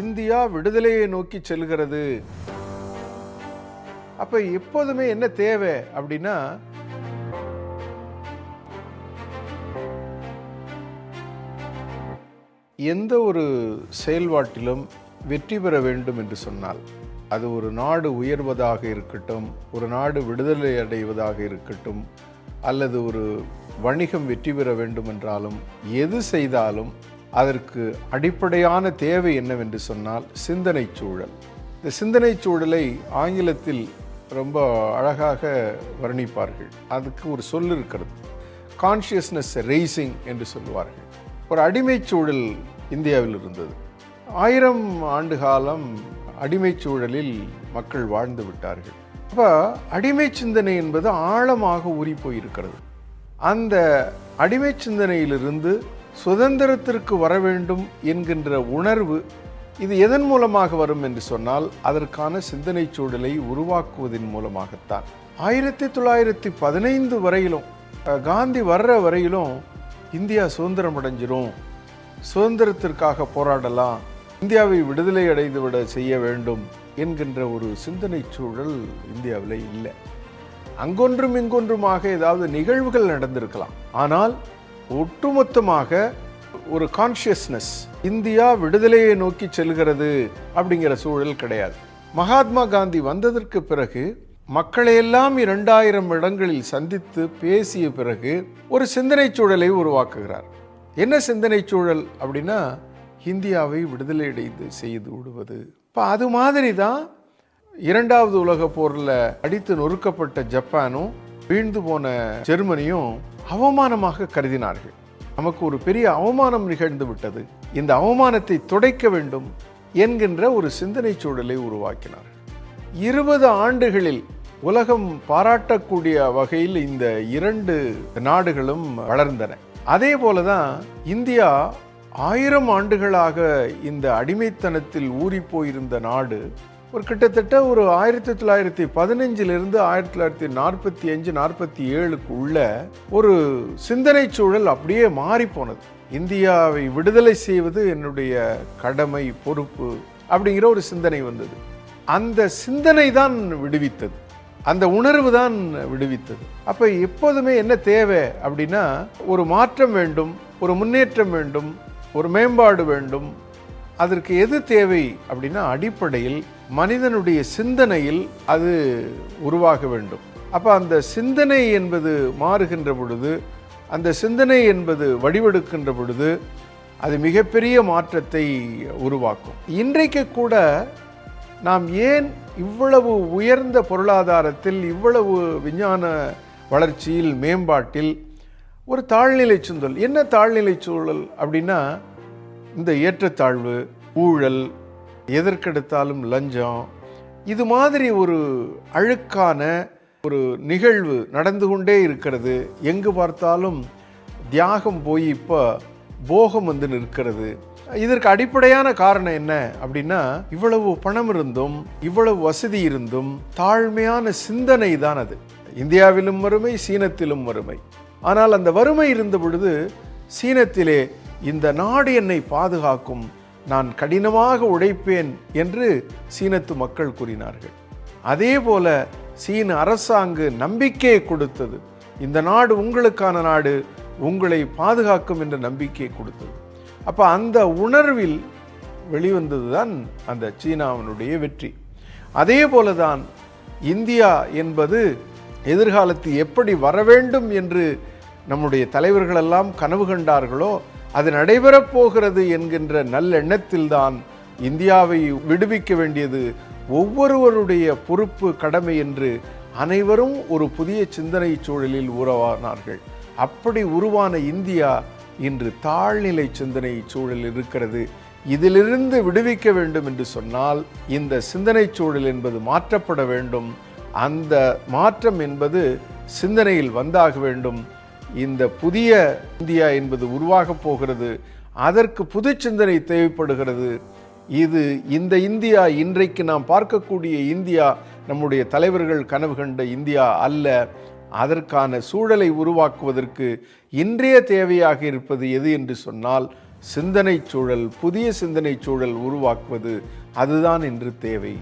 India விடுதலையை நோக்கி செல்கிறது. அப்ப எப்போதுமே என்ன தேவை அப்படின்னா, எந்த ஒரு செயல்பாட்டிலும் வெற்றி பெற வேண்டும் என்று சொன்னால், அது ஒரு நாடு உயர்வதாக இருக்கட்டும், ஒரு நாடு விடுதலை அடைவதாக இருக்கட்டும், அல்லது ஒரு வணிகம் வெற்றி பெற வேண்டும் என்றாலும், எது செய்தாலும் அதற்கு அடிப்படையான தேவை என்னவென்று சொன்னால் சிந்தனை சூழல். இந்த சிந்தனை சூழலை ஆங்கிலத்தில் ரொம்ப அழகாக வர்ணிப்பார்கள். அதுக்கு ஒரு சொல் இருக்கிறது, கான்ஷியஸ்னஸ் ரைசிங் என்று சொல்லுவார்கள். ஒரு அடிமை சூழல் இந்தியாவில் இருந்தது. 1000 ஆண்டு காலம் அடிமை சூழலில் மக்கள் வாழ்ந்து விட்டார்கள். அப்போ அடிமை சிந்தனை என்பது ஆழமாக ஊறி போயிருக்கிறது. அந்த அடிமை சிந்தனையிலிருந்து சுதந்திரத்திற்கு வர வேண்டும் என்கின்ற உணர்வு இது எதன் மூலமாக வரும் என்று சொன்னால், அதற்கான சிந்தனை சூழலை உருவாக்குவதன் மூலமாகத்தான். 1915 வரையிலும், காந்தி வர்ற வரையிலும் இந்தியா சுதந்திரம் அடைஞ்சிரும், சுதந்திரத்திற்காக போராடலாம், இந்தியாவை விடுதலை அடைந்து விட செய்ய வேண்டும் என்கின்ற ஒரு சிந்தனை சூழல் இந்தியாவில் இல்லை. அங்கொன்றும் இங்கொன்றுமாக ஏதாவது நிகழ்வுகள் நடந்திருக்கலாம். ஆனால் ஒட்டுமொத்தமாக ஒரு கான்ஷியஸ்னஸ், இந்தியா விடுதலையை நோக்கி செல்கிறது அப்படிங்கிற சூழல் கிடையாது. மகாத்மா காந்தி வந்ததற்கு பிறகு மக்களையெல்லாம் 2000 இடங்களில் சந்தித்து பேசிய பிறகு ஒரு சிந்தனை சூழலை உருவாக்குகிறார். என்ன சிந்தனை சூழல் அப்படின்னா, இந்தியாவை விடுதலை அடைந்து செய்து விடுவது. இப்போ அது மாதிரி தான் 2வது உலக போரில் அடித்து நொறுக்கப்பட்ட ஜப்பானும் வீழ்ந்து போன ஜெர்மனியும் அவமானமாக கருதினார்கள். நமக்கு ஒரு பெரிய அவமானம் நிகழ்ந்து விட்டது, இந்த அவமானத்தை துடைக்க வேண்டும் என்கின்ற ஒரு சிந்தனை சூழலை உருவாக்கினார். 20 ஆண்டுகளில் உலகம் பாராட்டக்கூடிய வகையில் இந்த 2 நாடுகளும் வளர்ந்தன. அதே போலதான் இந்தியா 1000 ஆண்டுகளாக இந்த அடிமைத்தனத்தில் ஊறி போயிருந்த நாடு ஒரு கிட்டத்தட்ட ஒரு 1915 1945 47 ஒரு சிந்தனை சூழல் அப்படியே மாறி போனது. இந்தியாவை விடுதலை செய்வது என்னுடைய கடமை, பொறுப்பு அப்படிங்கிற ஒரு சிந்தனை வந்தது. அந்த சிந்தனை தான் விடுவித்தது, அந்த உணர்வு தான் விடுவித்தது. அப்ப எப்போதுமே என்ன தேவை அப்படின்னா, ஒரு மாற்றம் வேண்டும், ஒரு முன்னேற்றம் வேண்டும், ஒரு மேம்பாடு வேண்டும். அதற்கு எது தேவை அப்படின்னா, அடிப்படையில் மனிதனுடைய சிந்தனையில் அது உருவாக வேண்டும். அப்போ அந்த சிந்தனை என்பது மாறுகின்ற பொழுது, அந்த சிந்தனை என்பது வடிவெடுக்கின்ற பொழுது அது மிகப்பெரிய மாற்றத்தை உருவாக்கும். இன்றைக்கு கூட நாம் ஏன் இவ்வளவு உயர்ந்த பொருளாதாரத்தில், இவ்வளவு விஞ்ஞான வளர்ச்சியில், மேம்பாட்டில் ஒரு தாழ்நிலை சூழல்? என்ன தாழ்நிலை சூழல் அப்படின்னா, இந்த ஏற்றத்தாழ்வு, ஊழல், எதற்கெடுத்தாலும் லஞ்சம், இது மாதிரி ஒரு அழுக்கான ஒரு நிகழ்வு நடந்து கொண்டே இருக்கிறது. எங்கு பார்த்தாலும் தியாகம் போய் இப்போ போகம் வந்து நிற்கிறது. இதற்கு அடிப்படையான காரணம் என்ன அப்படின்னா, இவ்வளவு பணம் இருந்தும், இவ்வளவு வசதி இருந்தும் தாழ்மையான சிந்தனை தான் அது. இந்தியாவிலும் வறுமை, சீனத்திலும் வறுமை. ஆனால் அந்த வறுமை இருந்த பொழுது சீனத்திலே இந்த நாடு என்னை பாதுகாக்கும், நான் கடினமாக உழைப்பேன் என்று சீனத்து மக்கள் கூறினார்கள். அதே போல சீன அரசாங்கு நம்பிக்கையை கொடுத்தது, இந்த நாடு உங்களுக்கான நாடு, உங்களை பாதுகாக்கும் என்ற நம்பிக்கையை கொடுத்தது. அப்போ அந்த உணர்வில் வெளிவந்தது தான் அந்த சீனாவினுடைய வெற்றி. அதே போலதான் இந்தியா என்பது எதிர்காலத்தில் எப்படி வர வேண்டும் என்று நம்முடைய தலைவர்களெல்லாம் கனவு கண்டார்களோ, அது நடைபெறப் போகிறது என்கின்ற நல்லெண்ணத்தில்தான் இந்தியாவை விடுவிக்க வேண்டியது ஒவ்வொருவருடைய பொறுப்பு, கடமை என்று அனைவரும் ஒரு புதிய சிந்தனை சூழலில் உருவானார்கள். அப்படி உருவான இந்தியா இன்று தாழ்நிலை சிந்தனை சூழல் இருக்கிறது. இதிலிருந்து விடுவிக்க வேண்டும் என்று சொன்னால் இந்த சிந்தனை சூழல் என்பது மாற்றப்பட வேண்டும். அந்த மாற்றம் என்பது சிந்தனையில் வந்தாக வேண்டும். இந்த புதிய இந்தியா என்பது உருவாகப் போகிறது. அதற்கு புது சிந்தனை தேவைப்படுகிறது. இந்த இந்தியா, இன்றைக்கு நாம் பார்க்கக்கூடிய இந்தியா நம்முடைய தலைவர்கள் கனவு கண்ட இந்தியா அல்ல. அதற்கான சூழலை உருவாக்குவதற்கு இன்றைய தேவையாக இருப்பது எது என்று சொன்னால் சிந்தனை சூழல், புதிய சிந்தனை சூழல் உருவாக்குவது அதுதான் இன்று தேவை.